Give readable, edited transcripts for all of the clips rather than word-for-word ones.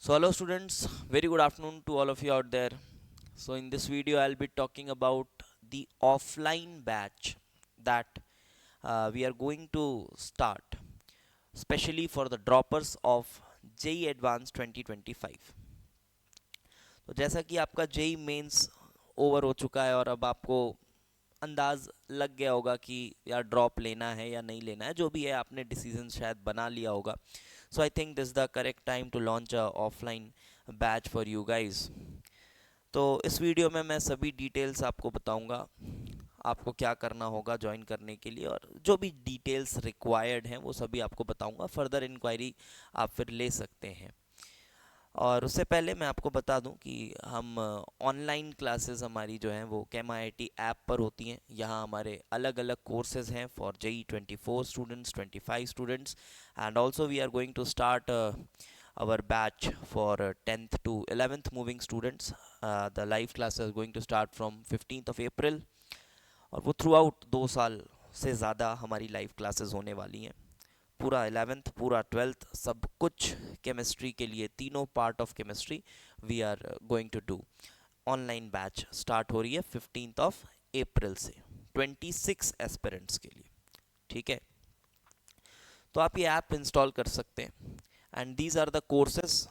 So hello students, very good afternoon to all of you out there. So in this video I'll be talking about the offline batch that we are going to start, especially for the droppers of JEE Advanced 2025. तो जैसा कि आपका JEE mains over हो चुका है और अब आपको अंदाज लग गया होगा कि यार ड्रॉप लेना है या नहीं लेना है, जो भी है आपने डिसीजन शायद बना लिया होगा. So I think this the correct time to launch a offline batch for you guys. तो इस वीडियो में मैं सभी डिटेल्स आपको बताऊंगा, आपको क्या करना होगा ज्वाइन करने के लिए, और जो भी डिटेल्स रिक्वायर्ड हैं वो सभी आपको बताऊंगा. फर्दर इंक्वायरी आप फिर ले सकते हैं. और उससे पहले मैं आपको बता दूं कि हम ऑनलाइन क्लासेस हमारी जो हैं वो KEM-IIT ऐप पर होती हैं. यहाँ हमारे अलग अलग कोर्सेज हैं for JEE 24 students, 25 students, and also we are going to start our batch for 10th to 11th moving students. The live class is going to start from 15th of April, और वो through out 2 साल से ज़्यादा हमारी live classes होने वाली हैं. पूरा 11th, पूरा 12th, सब कुछ केमिस्ट्री के लिए, तीनों part of chemistry we are going to do. Online batch start हो रही है 15th ऑफ अप्रैल से 26 एस्पिरेंट्स के लिए. ठीक है, तो आप ये ऐप इंस्टॉल कर सकते हैं. And these are the courses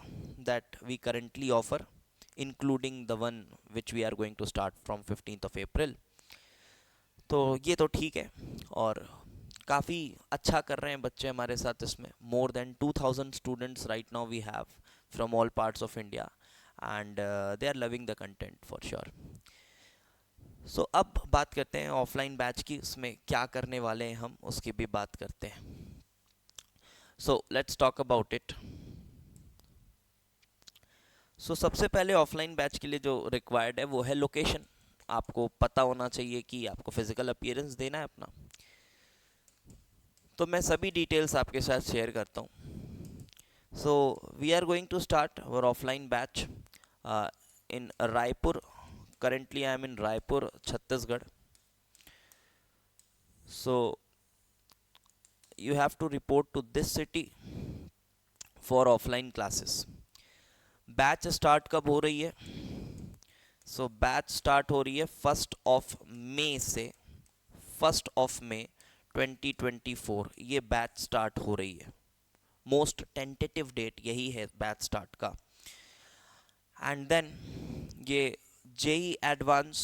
that we currently offer, including the one which we are going to start from 15th of April. तो ये तो ठीक है, और काफ़ी अच्छा कर रहे हैं बच्चे हमारे साथ इसमें. More than 2000 students right now we have from all parts of India, and they are loving the content for sure. So अब बात करते हैं ऑफलाइन बैच की, उसमें क्या करने वाले हैं हम, उसकी भी बात करते हैं. So let's talk about it. So सबसे पहले ऑफलाइन बैच के लिए जो रिक्वायर्ड है वो है लोकेशन. आपको पता होना चाहिए कि आपको फिजिकल अपीयरेंस देना है अपना. तो मैं सभी डिटेल्स आपके साथ शेयर करता हूँ. So we are going to start our offline batch in Raipur. currently I am in Raipur, Chhattisgarh. So you have to report to this city for offline classes. Batch start कब हो रही है? सो batch start हो रही है 1 से 1 2024. ये batch start हो रही है. मोस्ट टेंटेटिव डेट यही है बैच स्टार्ट का. एंड देन ये JEE एडवांस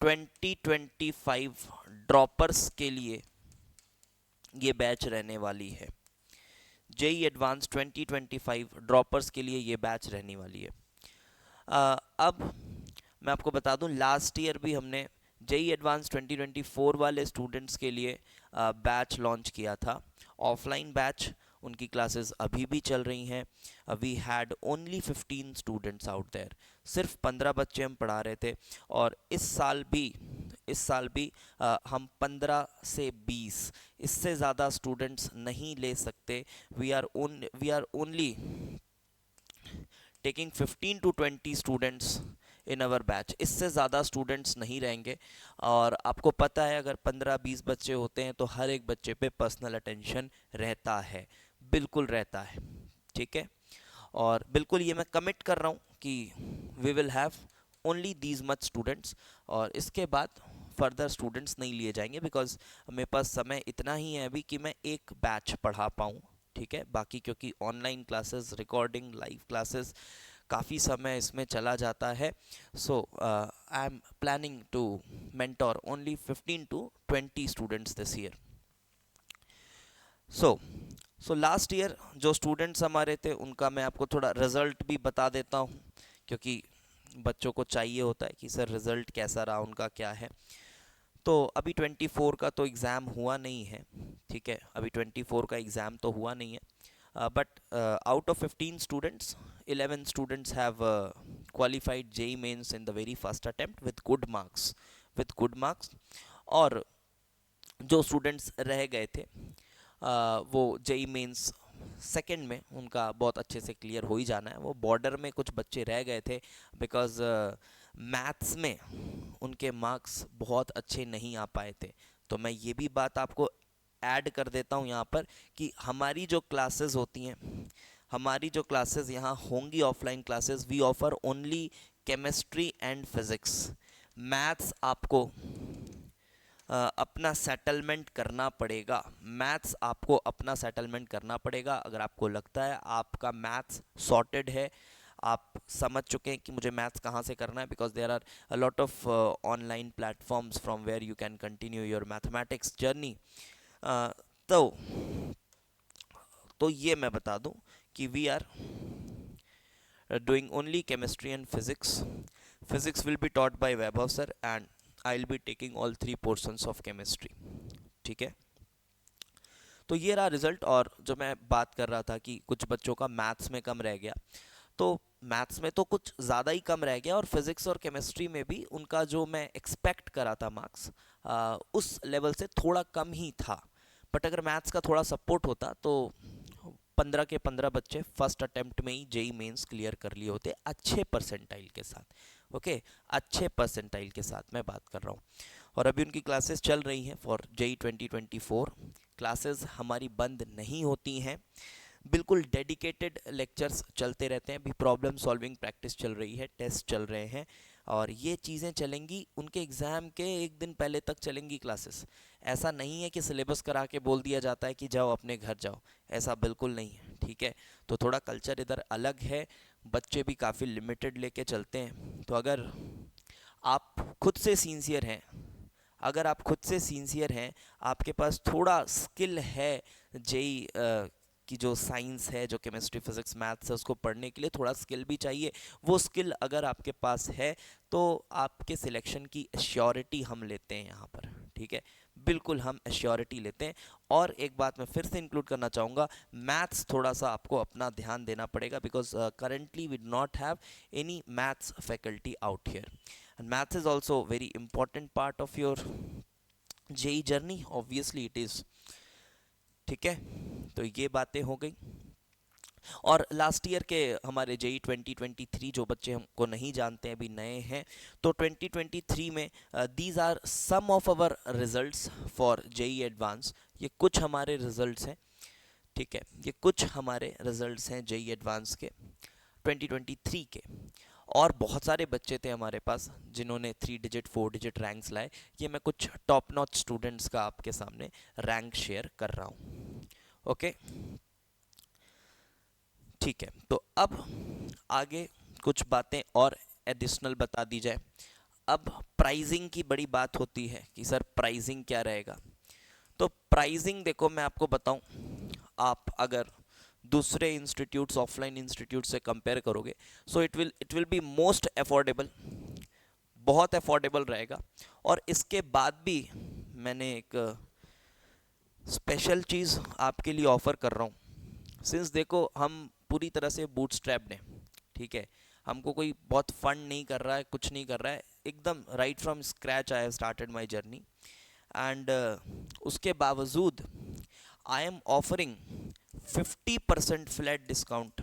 2025 ड्रॉपर्स के लिए ये बैच रहने वाली है. JEE एडवांस 2025 ड्रॉपर्स के लिए ये बैच रहने वाली है. अब मैं आपको बता दूं, लास्ट ईयर भी हमने JEE एडवांस 2024 वाले स्टूडेंट्स के लिए बैच लॉन्च किया था, ऑफलाइन बैच. उनकी क्लासेस अभी भी चल रही हैं. We had only 15 students out there. सिर्फ 15 बच्चे हम पढ़ा रहे थे. और इस साल भी हम 15 से 20, इससे ज़्यादा स्टूडेंट्स नहीं ले सकते. We are only taking 15 to 20 students in our batch. इससे ज़्यादा स्टूडेंट्स नहीं रहेंगे. और आपको पता है अगर 15-20 बच्चे होते हैं तो हर एक बच्चे पे पर्सनल अटेंशन रहता है, बिल्कुल रहता है. ठीक है, और बिल्कुल ये मैं कमिट कर रहा हूँ कि we will have only these much students, और इसके बाद फर्दर स्टूडेंट्स नहीं लिए जाएंगे, बिकॉज मेरे पास समय इतना ही है अभी कि मैं एक बैच पढ़ा पाऊँ. ठीक है, बाकी क्योंकि online classes, recording, live classes, काफ़ी समय इसमें चला जाता है. So I am planning to mentor only 15 to 20 students this year. So last year जो स्टूडेंट्स हमारे थे उनका मैं आपको थोड़ा रिज़ल्ट भी बता देता हूँ, क्योंकि बच्चों को चाहिए होता है कि सर रिज़ल्ट कैसा रहा, उनका क्या है. तो अभी 24 का तो एग्ज़ाम हुआ नहीं है. ठीक है, अभी 24 का एग्ज़ाम तो हुआ नहीं है. But out of 15 students, 11 students have qualified JEE mains in the very first attempt with good marks. और जो स्टूडेंट्स रह गए थे वो JEE मेंस सेकेंड में उनका बहुत अच्छे से क्लियर हो ही जाना है. वो बॉर्डर में कुछ बच्चे रह गए थे बिकॉज मैथ्स में उनके मार्क्स बहुत अच्छे नहीं आ पाए थे. तो मैं ये भी बात आपको ऐड कर देता हूँ यहाँ पर कि हमारी जो क्लासेस होती हैं, हमारी जो क्लासेस यहाँ होंगी offline classes, we offer only chemistry and physics. Maths आपको अपना सेटलमेंट करना पड़ेगा। मैथ्स आपको अपना सेटलमेंट करना पड़ेगा। अगर आपको लगता है आपका मैथ्स सॉर्टेड है, आप समझ चुके हैं कि मुझे मैथ्स कहाँ से करना है, because there are a lot of online platforms from where you can continue your mathematics journey. तो ये मैं बता दूं कि वी आर doing only chemistry and physics. Physics will be taught by Vaibhav sir and I'll be taking all three portions of chemistry. ठीक है, तो ये रहा रिजल्ट। और जो मैं बात कर रहा था कि कुछ बच्चों का मैथ्स में कम रह गया, तो मैथ्स में तो कुछ ज़्यादा ही कम रह गया, और फिज़िक्स और केमिस्ट्री में भी उनका जो मैं एक्सपेक्ट करा था मार्क्स उस लेवल से थोड़ा कम ही था। बट अगर मैथ्स का थोड़ा सपोर्ट होता तो 15 के 15 बच्चे फर्स्ट अटेम्प्ट में ही जेई मेंस क्लियर कर लिए होते, अच्छे परसेंटाइल के साथ। ओके, अच्छे परसेंटाइल के साथ मैं बात कर रहा हूँ। और अभी उनकी क्लासेस चल रही हैं फॉर जेई 2024। क्लासेस हमारी बंद नहीं होती हैं, बिल्कुल डेडिकेटेड लेक्चर्स चलते रहते हैं। अभी प्रॉब्लम सॉल्विंग प्रैक्टिस चल रही है, टेस्ट चल रहे हैं, और ये चीज़ें चलेंगी उनके एग्ज़ाम के एक दिन पहले तक चलेंगी क्लासेस। ऐसा नहीं है कि सिलेबस करा के बोल दिया जाता है कि जाओ अपने घर जाओ, ऐसा बिल्कुल नहीं है। ठीक है, तो थोड़ा कल्चर इधर अलग है, बच्चे भी काफ़ी लिमिटेड लेके चलते हैं। तो अगर आप खुद से सिंसियर हैं, अगर आप खुद से सिंसियर हैं, आपके पास थोड़ा स्किल है जेई की जो साइंस है, जो केमिस्ट्री फिजिक्स मैथ्स है, उसको पढ़ने के लिए थोड़ा स्किल भी चाहिए। वो स्किल अगर आपके पास है तो आपके सिलेक्शन की एश्योरिटी हम लेते हैं यहाँ पर। ठीक है, बिल्कुल हम एश्योरिटी लेते हैं। और एक बात मैं फिर से इंक्लूड करना चाहूँगा, मैथ्स थोड़ा सा आपको अपना ध्यान देना पड़ेगा, because currently we do not have any maths faculty out here, and maths is also very important part of your JEE journey, obviously it is. ठीक है, तो ये बातें हो गई। और लास्ट ईयर के हमारे जेई 2023 जो बच्चे हमको नहीं जानते हैं, अभी नए हैं, तो 2023 में these are some of our results for JEE advance. ये कुछ हमारे रिजल्ट्स हैं। ठीक है, ये कुछ हमारे रिजल्ट्स हैं जेई एडवांस के 2023 के। और बहुत सारे बच्चे थे हमारे पास जिन्होंने 3 डिजिट 4 डिजिट रैंक्स लाए। ये मैं कुछ टॉप नॉच स्टूडेंट्स का आपके सामने रैंक शेयर कर रहा हूँ। ओके, ठीक है, तो अब आगे कुछ बातें और एडिशनल बता दी जाए। अब प्राइजिंग की बड़ी बात होती है कि सर प्राइजिंग क्या रहेगा। तो प्राइजिंग देखो, मैं आपको बताऊं, आप अगर दूसरे इंस्टीट्यूट्स, ऑफलाइन इंस्टीट्यूट से कंपेयर करोगे, so it will be most affordable, बहुत अफोर्डेबल रहेगा। और इसके बाद भी मैंने एक स्पेशल चीज़ आपके लिए ऑफ़र कर रहा हूँ। सिंस देखो हम पूरी तरह से बूटस्ट्रैप्ड हैं, ठीक है, हमको कोई बहुत फंड नहीं कर रहा है, कुछ नहीं कर रहा है, एकदम right from scratch I have started my journey. And उसके बावजूद I am offering 50% flat discount,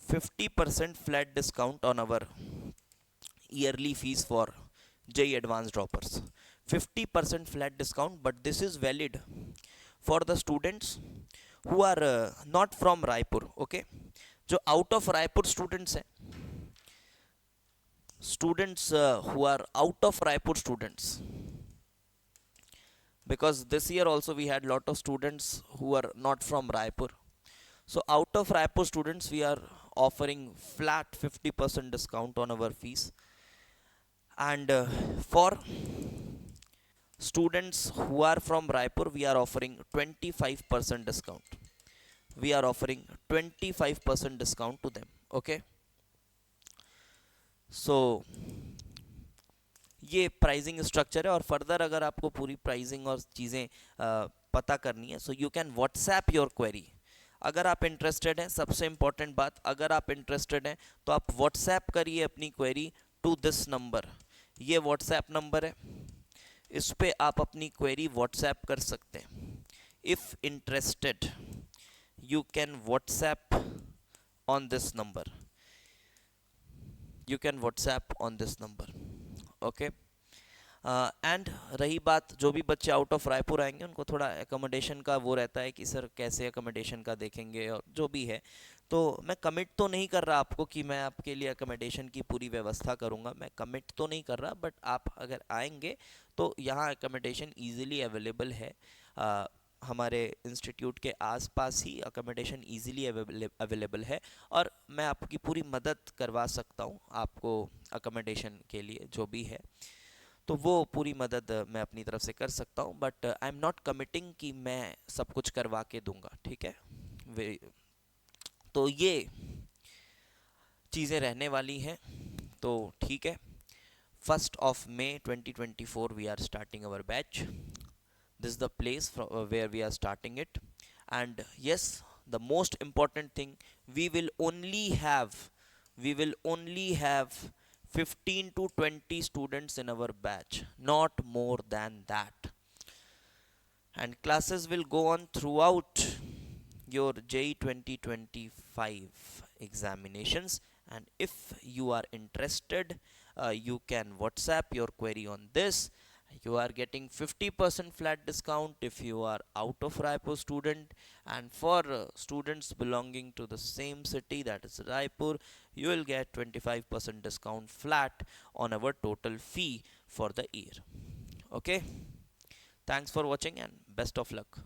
50% flat discount on our yearly fees for JEE advanced droppers. 50% flat discount, but this is valid for the students who are not from Raipur. Okay, जो out of Raipur students हैं, students who are out of Raipur students, because this year also we had lot of students who are not from Raipur. So out of Raipur students we are offering flat 50% discount on our fees. And for students who are from Raipur, we are offering 25% discount. We are offering 25% discount to them. Okay, so ये pricing structure है। और further अगर आपको पूरी pricing और चीज़ें पता करनी है, so you can WhatsApp your query. अगर आप इंटरेस्टेड हैं, सबसे इंपॉर्टेंट बात, अगर आप इंटरेस्टेड हैं तो आप व्हाट्सएप करिए अपनी क्वेरी टू दिस नंबर। ये व्हाट्सएप नंबर है, इस पे आप अपनी क्वेरी व्हाट्सएप कर सकते हैं। If interested you can WhatsApp on this number, you can WhatsApp on this number. Okay, and रही बात, जो भी बच्चे आउट ऑफ रायपुर आएंगे उनको थोड़ा एकोमोडेशन का वो रहता है कि सर कैसे एकोमोडेशन का देखेंगे और जो भी है, तो मैं कमिट तो नहीं कर रहा आपको कि मैं आपके लिए अकोमोडेशन की पूरी व्यवस्था करूँगा, मैं कमिट तो नहीं कर रहा, बट आप अगर आएंगे तो यहाँ अकोमोडेशन ईजिली अवेलेबल है। अ, हमारे इंस्टीट्यूट के आसपास ही अकोमोडेशन ईजिली अवेलेबल है, और मैं आपकी पूरी मदद करवा सकता हूँ आपको अकोमोडेशन के लिए जो भी है। तो वो पूरी मदद मैं अपनी तरफ से कर सकता हूँ, but I am not committing कि मैं सब कुछ करवा के दूंगा, ठीक है। तो ये चीज़ें रहने वाली हैं, तो ठीक है। 1st of May 2024 we are starting our batch. This is the place where we are starting it. And yes, the most important thing, we will only have we will only have 15 to 20 students in our batch, not more than that. And classes will go on throughout your JEE 2025 examinations. And if you are interested, you can WhatsApp your query on this. You are getting 50% flat discount if you are out of Raipur student, and for students belonging to the same city, that is Raipur, you will get 25% discount flat on our total fee for the year. Okay, thanks for watching and best of luck.